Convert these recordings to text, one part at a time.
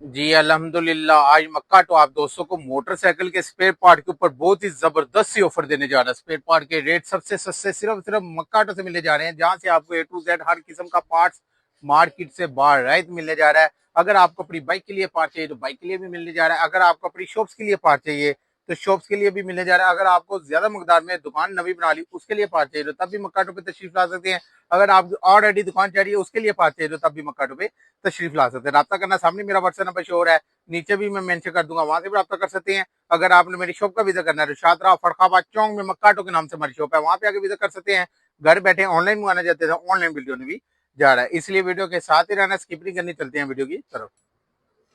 जी अल्हम्दुलिल्लाह। आज मक्का तो आप दोस्तों को मोटरसाइकिल के स्पेयर पार्ट के ऊपर बहुत ही जबरदस्त सी ऑफर देने जा रहा है। स्पेयर पार्ट के रेट सबसे सस्ते सिर्फ मक्का से मिलने जा रहे हैं, जहां से आपको ए टू जेड हर किस्म का पार्ट्स मार्केट से बाहर रायत मिलने जा रहा है। अगर आपको अपनी बाइक के लिए पार्ट चाहिए तो बाइक के लिए भी मिलने जा रहा है। अगर आपको अपनी शॉप्स के लिए पार्ट चाहिए तो शॉप्स के लिए भी मिलने जा रहा है। अगर आपको ज्यादा मकदार में दुकान नवी बना ली उसके लिए पार्ट चाहिए तो तब भी मक्का पे तशरीफ ला सकते हैं। अगर आप ऑलरेडी दुकान चाहिए उसके लिए पार्ट चाहिए तो तब भी मक्का पे तशरीफ ला सकते हैं। राब्ता करना, सामने मेरा व्हाट्सएप नंबर शो हो रहा है, नीचे भी मैं मेंशन कर दूंगा, वहां से भी रब्ता कर सकते हैं। अगर आपने मेरी शॉप का विजिट करना है तो शादरा फरखाबाद चौक में मक्काटो के नाम से हमारी शॉप है, वहां पे आके विजिट कर सकते हैं। घर बैठे ऑनलाइन मंगाना चाहते हैं, ऑनलाइन वीडियो भी जा रहा है, इसलिए वीडियो के साथ ही रहना, स्किप नहीं करनी। चलते हैं वीडियो की तरफ।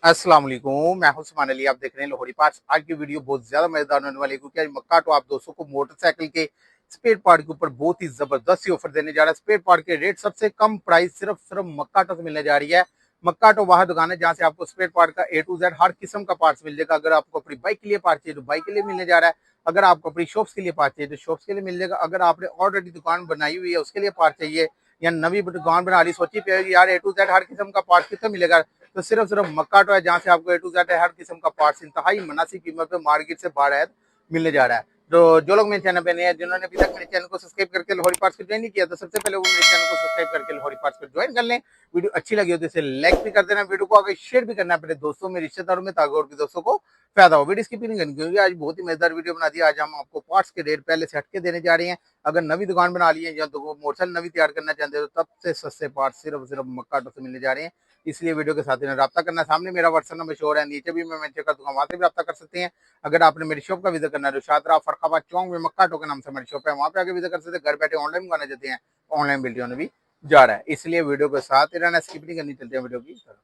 अस्सलाम वालेकुम, मैं हूं उस्मान अली, आप देख रहे हैं लाहौरी पार्ट्स। आज की वीडियो बहुत ज्यादा मजेदार होने वाली है, क्योंकि आज मक्काटो आप दोस्तों को मोटरसाइकिल के स्पेयर पार्ट के ऊपर बहुत ही जबरदस्त सी ऑफर देने जा रहा है। स्पेयर पार्ट के रेट सबसे कम प्राइस सिर्फ मक्काटो से मिलने जा रही है। मक्काटो वह दुकान है जहां से आपको स्पेयर पार्ट का ए टू जेड हर किस्म का पार्ट्स मिल जाएगा। अगर आपको अपनी बाइक के लिए पार्ट चाहिए तो बाइक के लिए मिलने जा रहा है। अगर आपको अपनी शॉप्स के लिए पार्ट चाहिए तो शॉप्स के लिए मिल जाएगा। अगर आपने ऑलरेडी दुकान बनाई हुई है उसके लिए पार्ट चाहिए, या नवी दुकान बना रही, सोची पे यार ए टू जेड हर किस्म का पार्ट कितना मिलेगा, तो सिर्फ मक्काटो है जहां से आपको ए टू जेड हर किस्म का पार्ट्स इंतहाई मुनासिब कीमत पे मार्केट से बाहर मिलने जा रहा है। तो जो लोग मेरे चैनल पे नए हैं, जिन्होंने अभी तक मेरे चैनल को सब्सक्राइब करके लाहौरी पार्ट्स को ज्वाइन नहीं किया, तो सबसे पहले वो मेरे चैनल को सब्सक्राइब करके लाहौरी पार्ट्स को ज्वाइन कर लें। वीडियो अच्छी लगी हो तो इसे लाइक भी कर देना, वीडियो को आगे शेयर भी करना अपने दोस्तों में, रिश्तेदारों में, ताकि और भी दोस्तों को फायदा हो। वीडियो स्किप नहीं करनी, क्योंकि आज बहुत ही मजेदार वीडियो बना दिया। आज हम आपको पार्ट्स के रेट पहले से हटके देने जा रहे हैं। अगर नवी दुकान बना ली है या तो मोटरसाइकिल नवी तैयार करना चाहते हो तो तब से सस्ते पार्ट्स सिर्फ मक्काटो से मिलने जा रहे हैं, इसलिए वीडियो के साथ रब्ता करना। सामने मेरा व्हाट्सएप नंबर शो हो रहा है, नीचे भी मैं मेंशन कर दूंगा, वहां से भी रब्ता कर सकते हैं। अगर आपने मेरी शॉप का विजिट करना है तो शादरा फरखाबाद चौक में मक्काटो के नाम से हमारी शॉप है, वहां पे आके विजिट कर सकते हैं। घर बैठे ऑनलाइन मंगाना चाहते हैं, ऑनलाइन वीडियो में भी जा रहा है, इसलिए वीडियो के साथ ही रहना, स्किप नहीं करनी। चलते हैं वीडियो की तरफ।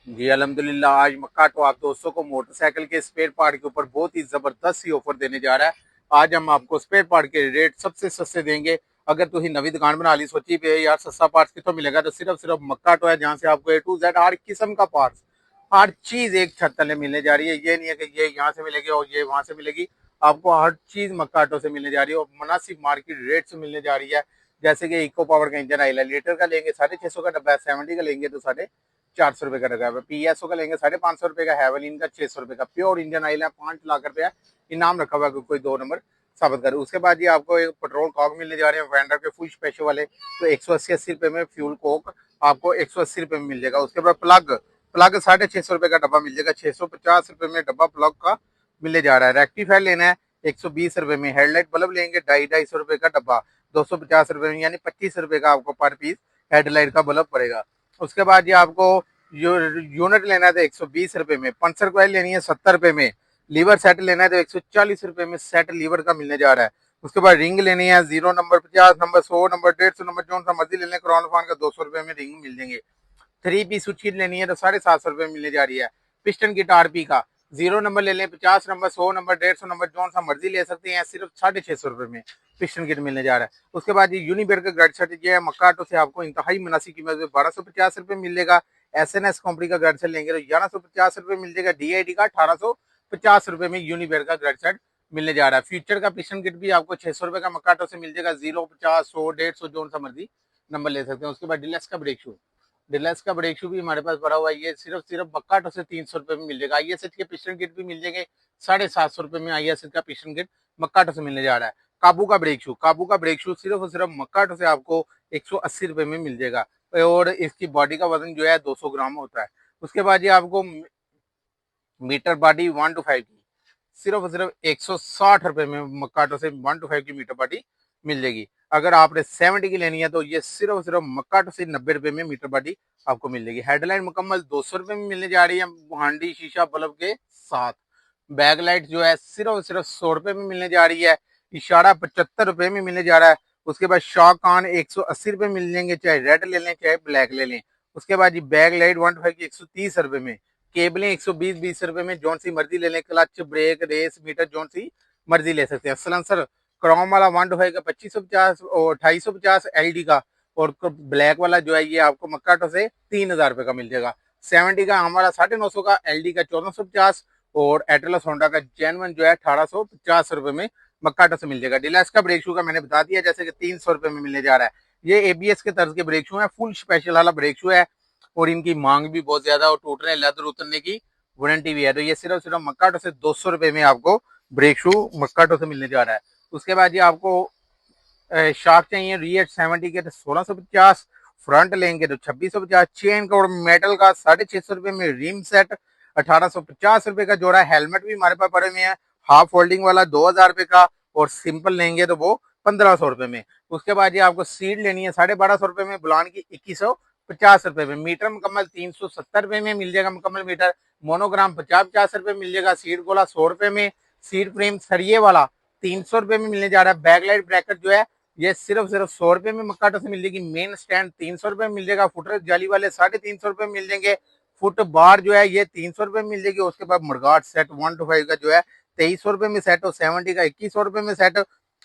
जी अल्हम्दुलिल्लाह। आज मक्काटो आप दोस्तों को मोटरसाइकिल के स्पेयर पार्ट के ऊपर बहुत ही जबरदस्त सी ऑफर देने जा रहा है। आज हम आपको स्पेयर पार्ट के रेट सबसे सस्ते देंगे। अगर तुम नवी दुकान बना ली, सोची पे यार सस्ता पार्ट्स कितों मिलेगा, तो सिर्फ मक्काटो है जहां से आपको ए टू जेड हर किस्म का पार्ट्स, हर चीज एक छत तले मिलने जा रही है। ये नहीं है कि ये यहाँ से मिलेगी और ये वहां से मिलेगी, आपको हर चीज मक्काटो से मिलने जा रही है और मुनासिब मार्केट रेट से मिलने जा रही है। जैसे कि इको पावर का इंजन आइल है, लीटर का लेंगे 650 का डब्बा है, 70 का लेंगे तो 450 रुपए का डब्बा है। पीएसओ का लेंगे 550 रुपए का, हैवलिन का 600 रुपए का। प्योर इंजन आइल है, 5 लाख रुपया इनाम रखा हुआ है, कोई 2 नंबर साबित करे। उसके बाद ये आपको एक पेट्रोल कॉक मिलने जा रहे हैं वेंडर के फुल स्पेशल वाले, तो 180 रुपए में फ्यूल कोक आपको 180 रुपए में मिल जाएगा। उसके बाद प्लग प्लग 650 रुपए का डब्बा मिल जाएगा, 650 रुपए में डब्बा प्लग का मिलने जा रहा है। रेक्टिफायर लेना है 120 रुपए में। हेडलाइट बल्ब लेंगे 250 रुपए का डब्बा, 250 रुपए में, यानी 25 रुपए का आपको पर पीस हेडलाइट का बल्ब पड़ेगा। उसके बाद ये आपको यूनिट लेना है तो 120 रुपए में। पंचर कॉइल लेनी है 70 रुपए में। लीवर सेट लेना है तो 140 रुपए में सेट लीवर का मिलने जा रहा है। उसके बाद रिंग लेनी है 0 नंबर, 50 नंबर, 100 नंबर, 150 नंबर, जो सा मर्जी ले लें। क्रॉन फान का 200 रुपए में रिंग मिल जाएंगे। 3 पीस सुचीट लेनी है तो 750 रुपए मिलने जा रही है। पिस्टन किट आरपी का 0 नंबर ले लें, 50 नंबर, 100 नंबर, 150 नंबर, जो सा मर्जी ले सकते हैं, सिर्फ 650 रुपए में पिस्टन किट मिलने जा रहा है। उसके बाद ये यूनिबेर का गार्ड सेट ये है मक्काटो से आपको इंतहाई मुनासिब कीमत में 1250 रुपए मिलेगा। एसएनएस कंपनी का गार्ड सेट लेंगे तो 1150 रुपए मिल जाएगा। डीआईडी का 1850 रुपए में यूनिबेर का गार्ड सेट मिलने जा रहा है। फ्यूचर का पिस्टन किट भी आपको 600 रुपए का मक्काटो से मिल जाएगा। 0, 50, 100, 150, जो सा मर्जी नंबर ले सकते हैं। उसके बाद डिलेक्स का ब्रेक शू, डिलक्स का ब्रेक शू भी हमारे पास पड़ा हुआ है, ये सिर्फ मक्काटो से 300 रुपए में मिल जाएगा। आईएसएच के पिस्टन किट भी मिल जाएंगे 750 रुपए में। आईएसएच का पिस्टन किट मक्काटो से मिलने जा रहा है। काबू का ब्रेक शू सिर्फ मक्काटो से आपको 180 रुपए में मिल जाएगा, और इसकी बॉडी का वजन जो है 200 ग्राम होता है। उसके बाद ये आपको मीटर बॉडी 1 to 5 की सिर्फ 160 रुपए में मक्काटो से 1 to 5 की मीटर बॉडी मिल जाएगी। अगर आपने 70 की लेनी है तो ये सिर्फ मक्काटो से 90 रुपए में मीटर बॉडी आपको मिल जाएगी। हेडलाइट मुकम्मल 200 रुपए में मिलने जा रही है, हांडी शीशा बल्ब के साथ। बैक लाइट जो है सिर्फ 100 रुपए में मिलने जा रही है। इशारा 75 रुपए में मिलने जा रहा है। उसके बाद शॉक कान 180 रुपए मिल जाएंगे, चाहे रेड ले लें चाहे ब्लैक ले लें। उसके बाद ये बैक लाइट 1 to 5 की 130 रुपए में। केबलें 120 रुपए में, जौन सी मर्जी ले लें। क्लच, ब्रेक, रेस मीटर, जौन सी मर्जी ले सकते हैं। सलेंसर क्रोम वाला 1 to 5 का 2550 और 2850 एलडी का, और ब्लैक वाला जो है ये आपको मक्काटो से 3000 रुपए का मिल जाएगा। 70 का हमारा 950 का, एलडी का 1450, और एटलस होंडा का जेनवन जो है 1850 रुपए में मक्काटो से मिल जाएगा। डिलक्स का ब्रेक शू का मैंने बता दिया, जैसे कि 300 रुपए में मिलने जा रहा है। ये एबीएस के तर्ज के ब्रेक शू है, फुल स्पेशल वाला ब्रेक शू है। और इनकी मांग भी बहुत ज्यादा और टूटने लेदर उतरने की वारंटी भी है। तो ये सिर्फ मक्काटो से 200 रुपए में आपको ब्रेक शू मक्काटो से मिलने जा रहा है। उसके बाद ये आपको शार्क चाहिए रिएट 70 के तो 1650, फ्रंट लेंगे तो 2650, चेन का और मेटल का 650 रुपए में, रिम सेट 1850 रुपए का जोड़ा, हेलमेट भी हमारे पास पड़े हुए हैं हाफ फोल्डिंग वाला 2000 रुपए का, और सिंपल लेंगे तो वो 1500 रुपए में। उसके बाद ये आपको सीट लेनी है 1250 रुपए में, बुलान की 2150 रुपए में, मीटर मुकम्मल 370 रुपए में मिल जाएगा मुकम्मल मीटर, मोनोग्राम 50-50 रुपए मिल जाएगा, सीट गोला 100 रुपए में, सीट फ्रेम सरिये वाला 300 रुपए में मिलने जा रहा है, बैकलाइट ब्रैकेट जो है ये सिर्फ 100 रुपए में मक्काटो से मिल जाएगी, मेन स्टैंड 300 रुपए में मिल जाएगा, फुटर जाली वाले 350 रुपए में मिल जाएंगे, फुट बार जो है ये 300 रुपए में मिल जाएगी। उसके बाद मडगार्ड सेट 125 का जो है 2300 रुपए में सेट, और 70 का 2100 रुपए में सेट,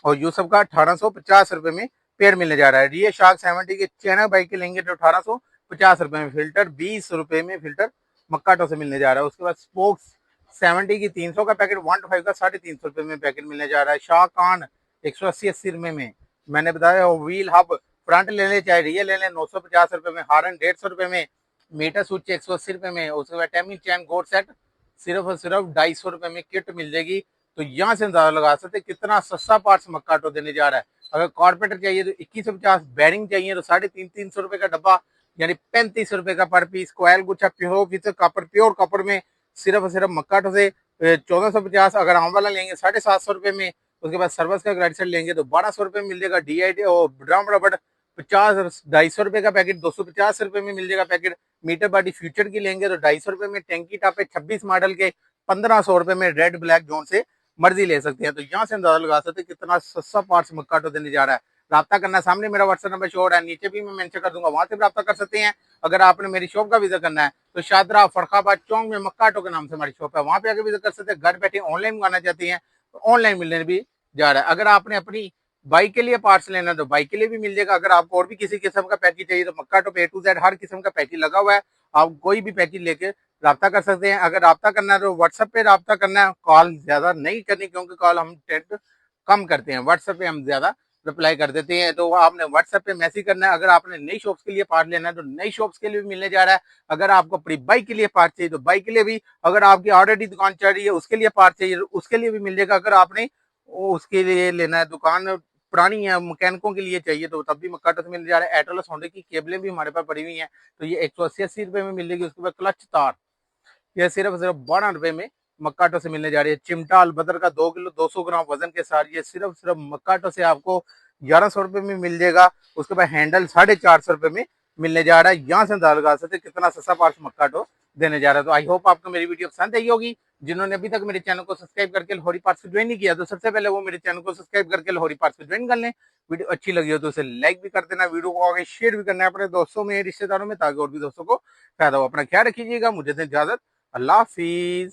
और यूसफ का 1850 रुपए में पेड़ मिलने जा रहा है। रियर शार्क 70 के चैनल बाइक के लेंगे तो 1850 रुपए में, फिल्टर 20 रुपए में फिल्टर मक्काटो से मिलने जा रहा है। उसके बाद स्पोक्स 70 की 300 का पैकेट 125 का 350 रुपए में पैकेट मिलने जा रहा है। शाह कान 180 रुपए में मैंने बताया, व्हील हब फ्रंट ले ले चाहे रियर ले ले 950 रुपए में, हारन 150 रुपए में, मीटर स्विच 180 रुपए में। उसके बाद टेमिंग चैन गोड सेट सिर्फ और सिर्फ 250 रुपए में किट मिल जाएगी। तो यहाँ से अंदाजा लगा सकते कितना सस्ता पार्ट्स मक्काटो देने जा रहा है। अगर कॉर्पोरेटर चाहिए तो 2150, बैरिंग चाहिए तो 350 रुपए का डब्बा यानी 35 रुपए का पर पीस, कोयल गुच्छा प्योर कॉपर प्योर कॉपर में सिर्फ और सिर्फ मक्काटो से 1450, अगर आम वाला लेंगे 750 रुपए में। उसके बाद सर्विस का ग्राइड सेट लेंगे तो 1200 रुपए में मिल जाएगा, DID और ड्रम रबड़ 50 250 रुपए का पैकेट 250 रुपए में मिल जाएगा पैकेट, मीटर बॉडी फ्यूचर की लेंगे तो 250 रुपए में, टैंकी टापे 26 मॉडल के 1500 रुपए में, रेड ब्लैक जोन से मर्जी ले सकते हैं। तो यहाँ से अंदाजा लगा सकते हैं कितना सस्ता पार्ट्स मक्काटो देने जा रहा है। राब्ता करना, सामने मेरा व्हाट्सएप नंबर शो हो रहा है, नीचे भी मैं मेंशन कर दूंगा, वहां से भी राब्ता कर सकते हैं। अगर आपने मेरी शॉप का विजिट करना है तो शादरा फरखाबाद चौक में मक्काटो के नाम से हमारी शॉप है, वहां पे आकर विजिट कर सकते हैं। घर बैठे ऑनलाइन मंगाना चाहते हैं तो ऑनलाइन मिलने भी जा रहा है। अगर आपने अपनी बाइक के लिए पार्ट्स लेना है तो बाइक के लिए भी मिल जाएगा। अगर आपको और भी किसी किस्म का पैकेज चाहिए तो मक्काटो पे A to Z हर किस्म का पैकेज लगा हुआ है, आप कोई भी पैकेज लेके राब्ता कर सकते हैं। अगर राब्ता करना है तो व्हाट्सएप पे राब्ता करना है, कॉल ज्यादा नहीं करनी क्योंकि कॉल हम टेंट कम करते हैं, व्हाट्सएप पे हम ज्यादा रिप्लाई कर देते हैं। तो आपने व्हाट्सएप पे मैसेज करना है। अगर आपने नई शॉप्स के लिए पार्ट लेना है तो नई शॉप्स के लिए भी मिलने जा रहा है। अगर आपको अपनी बाइक के लिए पार्ट चाहिए तो बाइक के लिए भी, अगर आपकी ऑलरेडी दुकान चल रही है उसके लिए पार्ट चाहिए तो उसके लिए भी मिल जाएगा। अगर आपने उसके लिए लेना है, दुकान पुरानी है, मैकेनिकों के लिए चाहिए तो तब भी मक्काटो से मिल जा रहा है। एटोलस होंडा की केबलें भी हमारे पास पड़ी हुई हैं तो ये 180-80 रुपए में मिल जाएगी। उसके बाद क्लच तार ये सिर्फ 12 रुपए में मक्काटो से मिलने जा रही है। चिमटा अलबदर का 2 किलो 200 ग्राम वजन के साथ ये सिर्फ मक्काटो से आपको 1100 रुपए में मिल जाएगा। उसके बाद हैंडल 450 रुपए में मिलने जा रहा है। यहाँ से अंदाजा लगा सकते कितना सस्ता पार्ट्स मक्काटो देने जा रहा है। तो आई होप आपको मेरी वीडियो पसंद आई होगी। जिन्होंने अभी तक मेरे चैनल को सब्सक्राइब करके लाहौरी पार्ट्स को ज्वाइन नहीं किया तो सबसे पहले वो मेरे चैनल को सब्सक्राइब करके लाहौरी पार्ट्स को ज्वाइन कर लें। वीडियो अच्छी लगी हो तो उसे लाइक भी कर देना, वीडियो को आगे शेयर भी करना है अपने दोस्तों में, रिश्तेदारों में, ताकि और भी दोस्तों को फायदा हो। अपना ख्याल रखिएगा, मुझे दें इजाजत, अल्लाह हाफिज।